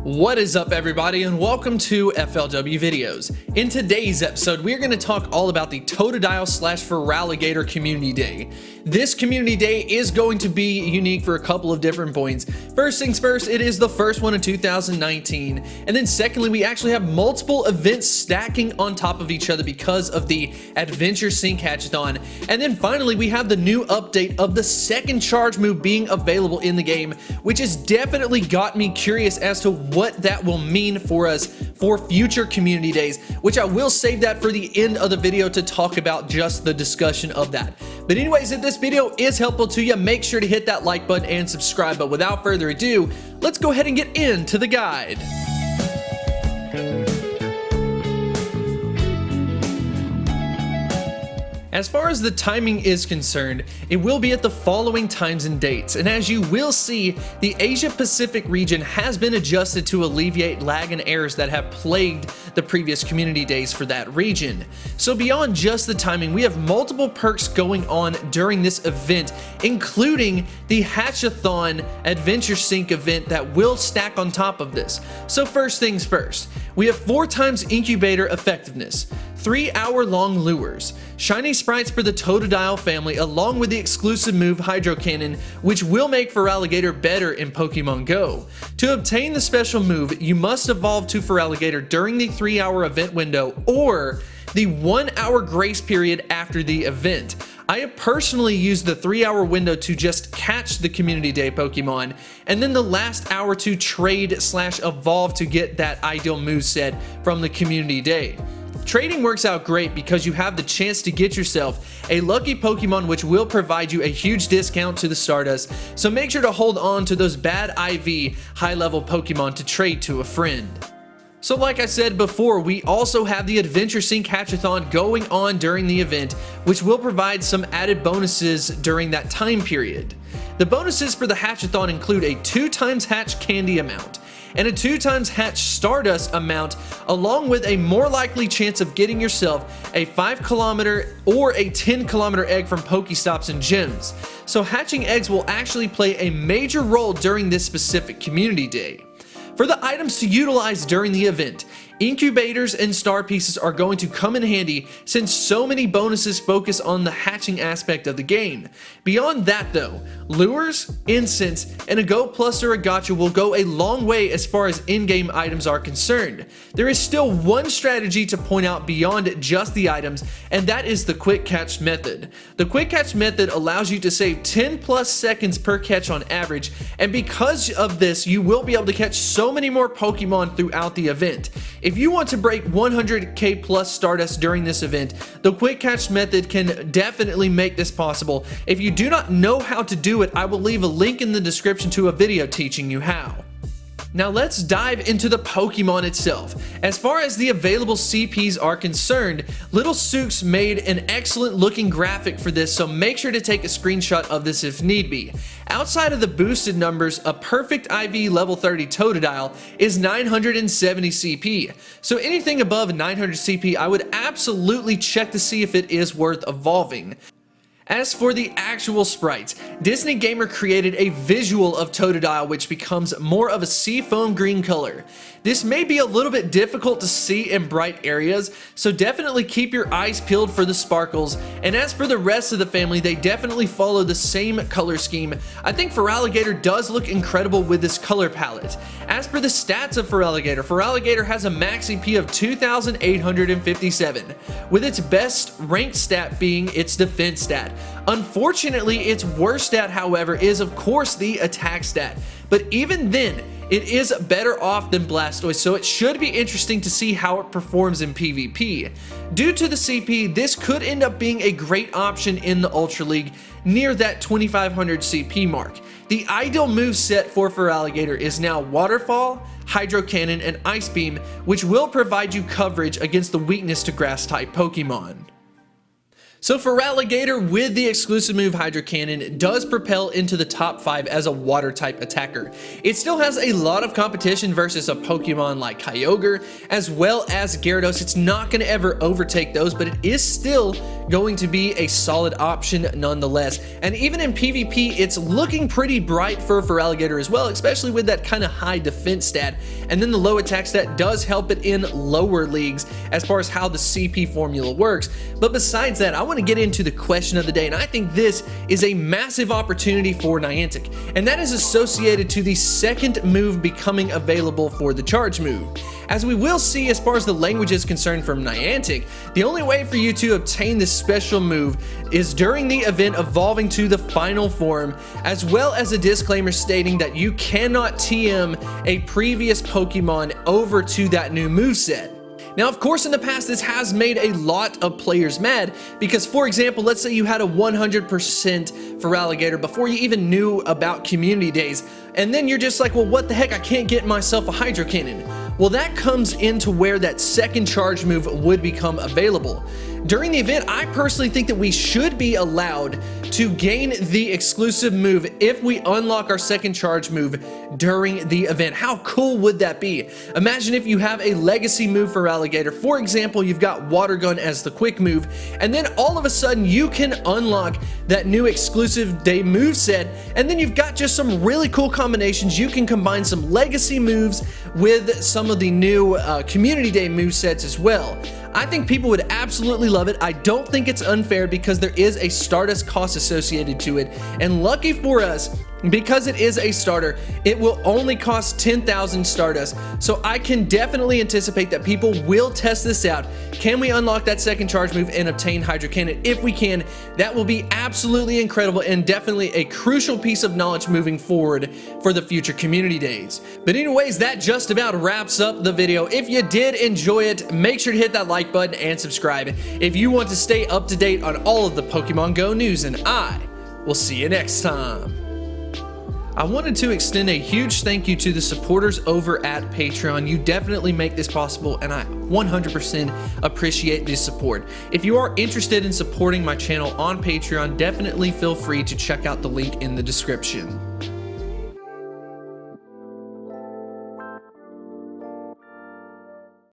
What is up, everybody, and welcome to FLW Videos. In today's episode, we're going to talk all about the Totodile / Feraligatr Community Day. This Community Day is going to be unique for a couple of different points. First things first, it is the first one in 2019, and then secondly, we actually have multiple events stacking on top of each other because of the Adventure Sync Hatchathon, and then finally, we have the new update of the second charge move being available in the game, which has definitely got me curious as to what that will mean for us for future community days, which I will save that for the end of the video to talk about just the discussion of that. But anyways, if this video is helpful to you, make sure to hit that like button and subscribe. But without further ado, let's go ahead and get into the guide. As far as the timing is concerned, it will be at the following times and dates, and as you will see, the Asia Pacific region has been adjusted to alleviate lag and errors that have plagued the previous community days for that region. So beyond just the timing, we have multiple perks going on during this event, including the Hatchathon Adventure Sync event that will stack on top of this. So first things first, we have 4 times incubator effectiveness, 3-hour-long lures, shiny sprites for the Totodile family, along with the exclusive move Hydro Cannon, which will make Feraligatr better in Pokemon Go. To obtain the special move, you must evolve to Feraligatr during the 3-hour event window or the 1-hour grace period after the event. I have personally used the 3-hour window to just catch the Community Day Pokemon, and then the last hour to trade / evolve to get that ideal moveset from the Community Day. Trading works out great because you have the chance to get yourself a lucky Pokemon, which will provide you a huge discount to the Stardust, so make sure to hold on to those bad IV high-level Pokemon to trade to a friend. So like I said before, we also have the Adventure Sync Hatchathon going on during the event, which will provide some added bonuses during that time period. The bonuses for the Hatchathon include a 2 times hatch candy amount, and a 2 times hatch Stardust amount, along with a more likely chance of getting yourself a 5-kilometer or a 10-kilometer egg from Pokestops and gyms. So hatching eggs will actually play a major role during this specific community day. For the items to utilize during the event, incubators and star pieces are going to come in handy since so many bonuses focus on the hatching aspect of the game. Beyond that though, lures, incense, and a Go Plus or a Gacha will go a long way as far as in-game items are concerned. There is still one strategy to point out beyond just the items, and that is the Quick Catch method. The Quick Catch method allows you to save 10 plus seconds per catch on average, and because of this, you will be able to catch so many more Pokemon throughout the event. If you want to break 100k plus Stardust during this event, the Quick Catch method can definitely make this possible. If you do not know how to do it, I will leave a link in the description to a video teaching you how. Now let's dive into the Pokemon itself. As far as the available CPs are concerned, Little Sooks made an excellent looking graphic for this, so make sure to take a screenshot of this if need be. Outside of the boosted numbers, a perfect IV level 30 Totodile is 970 CP. So anything above 900 CP, I would absolutely check to see if it is worth evolving. As for the actual sprites, Disney Gamer created a visual of Totodile which becomes more of a seafoam green color. This may be a little bit difficult to see in bright areas, so definitely keep your eyes peeled for the sparkles, and as for the rest of the family, they definitely follow the same color scheme. I think Feraligatr does look incredible with this color palette. As for the stats of Feraligatr, Feraligatr has a max CP of 2,857, with its best ranked stat being its defense stat. Unfortunately, its worst stat, however, is of course the attack stat, but even then, it is better off than Blastoise, so it should be interesting to see how it performs in PvP. Due to the CP, this could end up being a great option in the Ultra League near that 2500 CP mark. The ideal moveset for Feraligatr is now Waterfall, Hydro Cannon, and Ice Beam, which will provide you coverage against the weakness to Grass-type Pokemon. So Feraligatr with the exclusive move Hydro Cannon does propel into the top 5 as a water type attacker. It still has a lot of competition versus a Pokemon like Kyogre as well as Gyarados. It's not going to ever overtake those, but it is still going to be a solid option nonetheless. And even in PvP, it's looking pretty bright for Feraligatr as well, especially with that kind of high defense stat. And then the low attack stat does help it in lower leagues as far as how the CP formula works. But besides that, I want to get into the question of the day, and I think this is a massive opportunity for Niantic, and that is associated to the second move becoming available for the charge move. As we will see, as far as the language is concerned from Niantic, the only way for you to obtain this special move is during the event evolving to the final form, as well as a disclaimer stating that you cannot TM a previous Pokemon over to that new moveset. Now, of course, in the past, this has made a lot of players mad because, for example, let's say you had a 100% Feraligatr before you even knew about community days, and then you're just like, well, what the heck, I can't get myself a Hydro Cannon. Well, that comes into where that second charge move would become available. During the event, I personally think that we should be allowed to gain the exclusive move if we unlock our second charge move during the event. How cool would that be? Imagine if you have a legacy move for Feraligatr. For example, you've got Water Gun as the quick move, and then all of a sudden you can unlock that new exclusive day move set, and then you've got just some really cool combinations. You can combine some legacy moves with some of the new community day move sets as well. I think people would absolutely love it. I don't think it's unfair because there is a Stardust cost associated to it, and lucky for us, because it is a starter, it will only cost 10,000 Stardust. So I can definitely anticipate that people will test this out. Can we unlock that second charge move and obtain Hydro Cannon? If we can, that will be absolutely incredible and definitely a crucial piece of knowledge moving forward for the future community days. But anyways, that just about wraps up the video. If you did enjoy it, make sure to hit that like button and subscribe if you want to stay up to date on all of the Pokemon Go news, and I will see you next time. I wanted to extend a huge thank you to the supporters over at Patreon. You definitely make this possible, and I 100% appreciate this support. If you are interested in supporting my channel on Patreon, definitely feel free to check out the link in the description.